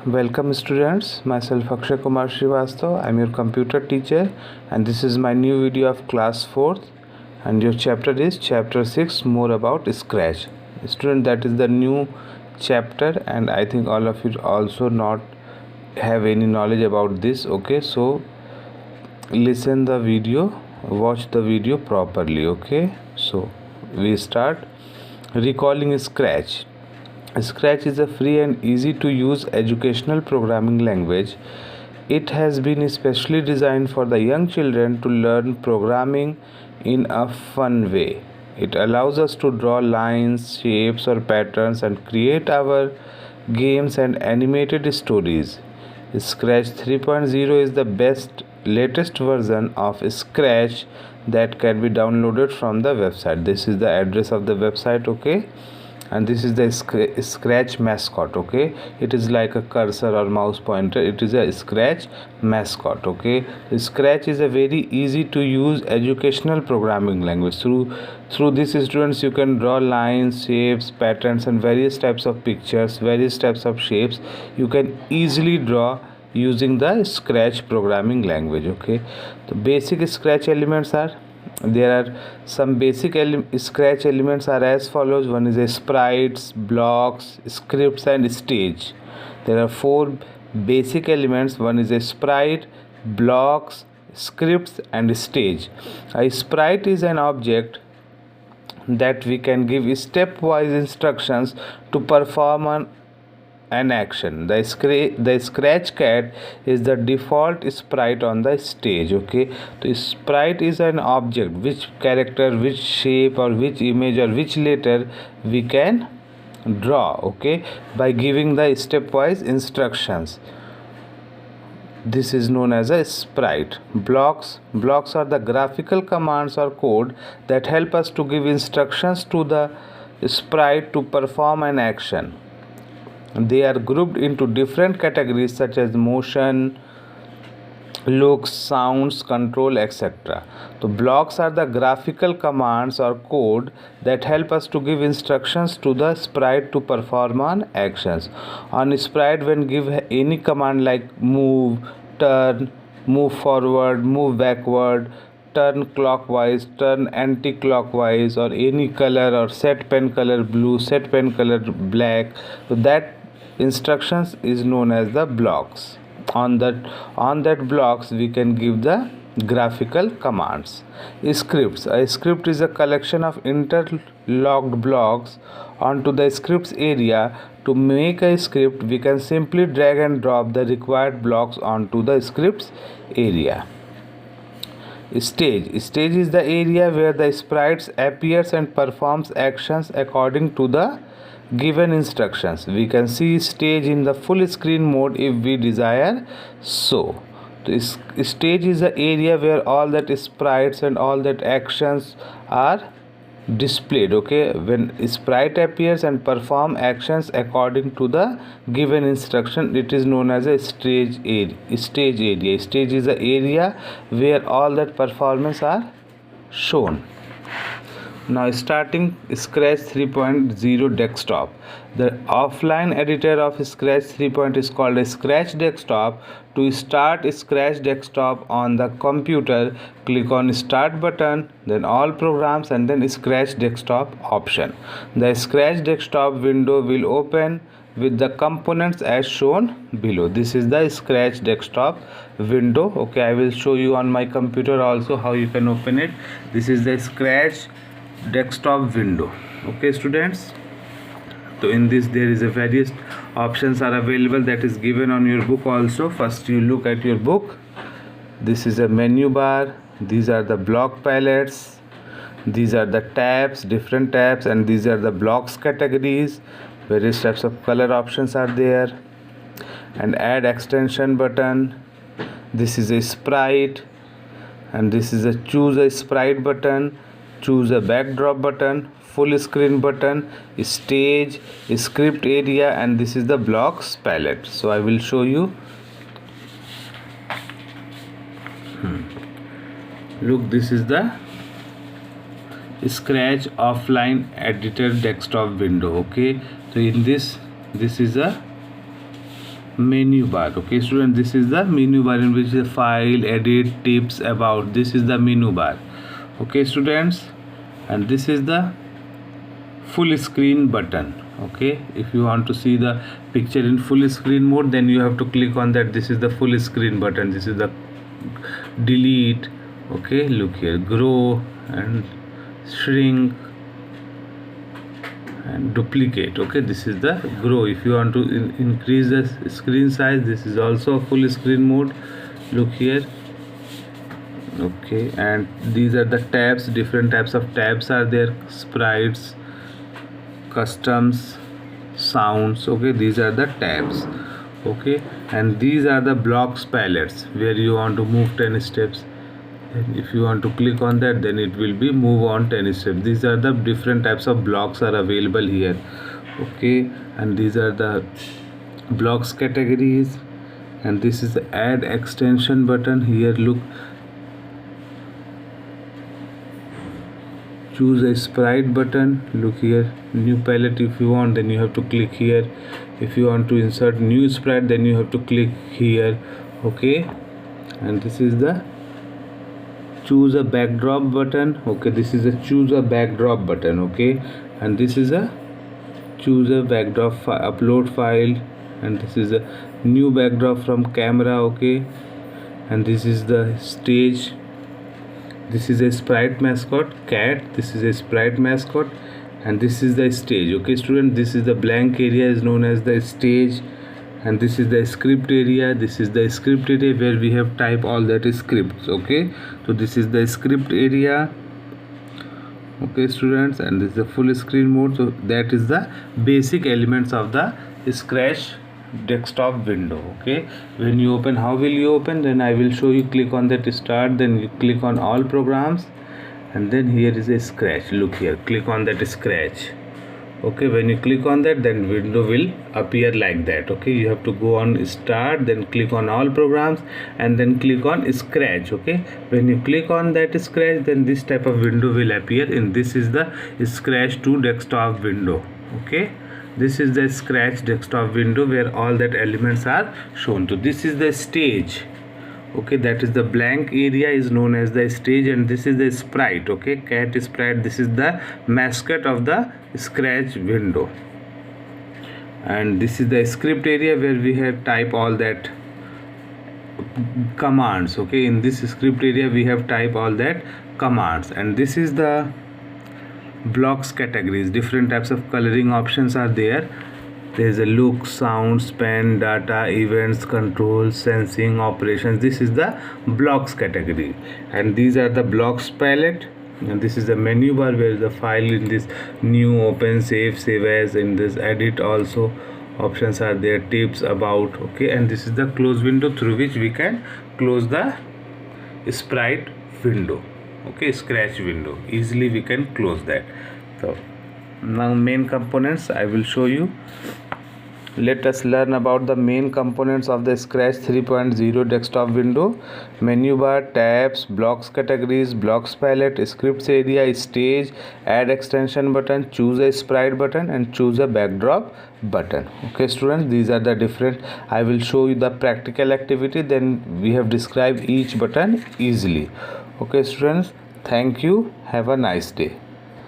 Welcome students, myself Akshay Kumar Srivastav. I am your computer teacher and this is my new video of class 4th and your chapter is chapter 6, more about Scratch. Student, that is the new chapter and I think all of you also not have any knowledge about this. Okay, so listen the video, watch the video properly. Okay, so we start. Recalling Scratch. Scratch is a free and easy to use educational programming language. It has been specially designed for the young children to learn programming in a fun way. It allows us to draw lines, shapes, or patterns and create our games and animated stories. Scratch 3.0 is the latest version of Scratch that can be downloaded from the website. This is the address of the website, okay? And this is the Scratch mascot, okay? It is like a cursor or mouse pointer. It is a Scratch mascot, okay? Scratch is a very easy to use educational programming language. Through this, students, you can draw lines, shapes, patterns, and various types of pictures, various types of shapes you can easily draw using the Scratch programming language. Okay, the basic Scratch elements are there are some basic Scratch elements are as follows. One is a sprites, blocks, scripts, and stage. There are four basic elements. One is a sprite, blocks, scripts, and stage. A sprite is an object that we can give stepwise instructions to perform an action. The scratch cat is the default sprite on the stage. Okay, the sprite is an object which character, which shape, or which image, or which letter we can draw, okay, by giving the stepwise instructions. This is known as a sprite. Blocks are the graphical commands or code that help us to give instructions to the sprite to perform an action. They are grouped into different categories such as motion, looks, sounds, control, etc. So blocks are the graphical commands or code that help us to give instructions to the sprite to perform on actions. On sprite, when give any command like move, turn, move forward, move backward, turn clockwise, turn anti-clockwise, or any color, or set pen color blue, set pen color black, so that instructions is known as the blocks. On that blocks we can give the graphical commands. Scripts. A script is a collection of interlocked blocks onto the scripts area. To make a script, we can simply drag and drop the required blocks onto the scripts area. Stage is the area where the sprites appears and performs actions according to the given instructions. We can see stage in the full screen mode if we desire so. This stage is the area where all that sprites and all that actions are displayed. Okay, when sprite appears and perform actions according to the given instruction, it is known as a stage area. Stage is the area where all that performance are shown. Now starting Scratch 3.0 desktop. The offline editor of Scratch 3.0 is called a Scratch Desktop. To start Scratch Desktop on the computer, click on Start button, then All Programs, and then Scratch Desktop option. The Scratch Desktop window will open with the components as shown below. This is the Scratch Desktop window. Okay, I will show you on my computer also how you can open it. This is the Scratch Desktop window. Okay students, so in this there is a various options are available that is given on your book also. First you look at your book. This is a menu bar. These are the block palettes. These are the tabs, different tabs, and these are the blocks categories. Various types of color options are there, and add extension button. This is a sprite, and this is a choose a sprite button, choose a backdrop button, full screen button, stage, script area, and this is the blocks palette. So I will show you. Look, this is the Scratch offline editor desktop window. Okay, so in this is a menu bar. Okay student, this is the menu bar in which the file, edit, tips, about. This is the menu bar. Okay students, and this is the full screen button. Okay, if you want to see the picture in full screen mode, then you have to click on that. This is the full screen button. This is the delete. Okay, look here, grow and shrink and duplicate. Okay, this is the grow. If you want to increase the screen size, this is also a full screen mode. Look here. Okay, and these are the tabs. Different types of tabs are there: sprites, customs, sounds. Okay, these are the tabs. Okay, and these are the blocks palettes where you want to move 10 steps. And if you want to click on that, then it will be move on 10 steps. These are the different types of blocks are available here. Okay, and these are the blocks categories, and this is the add extension button. Here look, choose a sprite button. Look here, new palette. If you want, then you have to click here. If you want to insert new sprite, then you have to click here. Okay, and this is the choose a backdrop button. Okay, this is a choose a backdrop button. Okay, and this is a choose a backdrop upload file, and this is a new backdrop from camera. Okay, and this is the stage. This is a sprite mascot cat. This is a sprite mascot, and this is the stage. Okay student, this is the blank area is known as the stage, and this is the script area. This is the script area where we have type all that is scripts. Okay, so this is the script area. Okay students, and this is the full screen mode. So that is the basic elements of the Scratch desktop window. Okay, when you open, how will you open? Then I will show you. Click on that start, then you click on all programs, and then here is a Scratch. Look here, click on that Scratch. Okay, when you click on that, then window will appear like that. Okay, you have to go on start, then click on all programs, and then click on Scratch. Okay, when you click on that Scratch, then this type of window will appear, and this is the Scratch 2 desktop window. Okay, this is the Scratch desktop window where all that elements are shown. So this is the stage. Okay, that is the blank area is known as the stage, and this is the sprite. Okay, cat sprite. This is the mascot of the Scratch window, and this is the script area where we have type all that commands. Okay, in this script area we have type all that commands, and this is the blocks categories. Different types of coloring options are there. There is a look, sound, span, data, events, control, sensing, operations. This is the blocks category, and these are the blocks palette, and this is the menu bar where the file in this new, open, save, save as. In this edit also options are there, tips, about. Okay, and this is the close window through which we can close the sprite window. Okay, Scratch window, easily we can close that. So now main components I will show you. Let us learn about the main components of the Scratch 3.0 desktop window. Menu bar, tabs, blocks categories, blocks palette, scripts area, stage, add extension button, choose a sprite button, and choose a backdrop button. Okay students, these are the different. I will show you the practical activity, then we have described each button easily. Okay students, thank you, have a nice day.